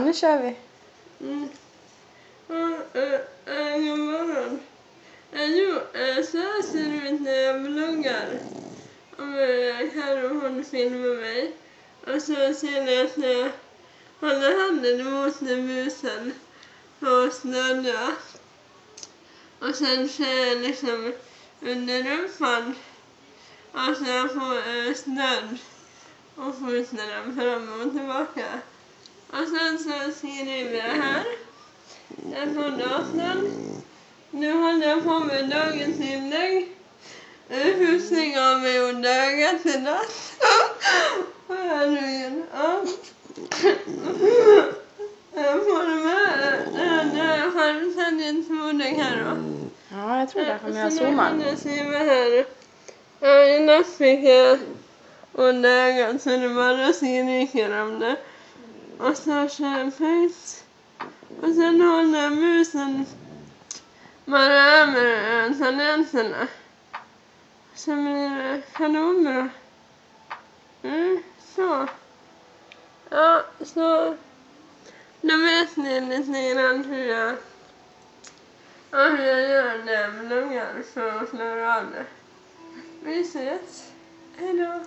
Nu kör vi. God morgon. Så ser det ut när jag bloggar. Här hon filmar mig. Och så ser jag att jag håller handen emot musen och snurrar. Och sen ser jag liksom under rumpan. Och så jag får snurr och skjuter den fram och tillbaka. Och sen så skriver jag här. Jag får datorn. Nu håller jag på med dagens inlägg. Husning av mig och ögat till natt. Här nu igen. Jag får med självständighetsmodig här då. Ja, jag tror det kommer jag zooma. Jag skriver här. I natt fick jag under ögat så det bara skriker om det. Och så kör jag punkt. Och sen håller jag musen bara över tangenterna. Sen blir det kanonbra. Så. Ja, så. Då vet ni lite grann hur jag gör det med bloggar för att klara av det. Vi ses. Hejdå.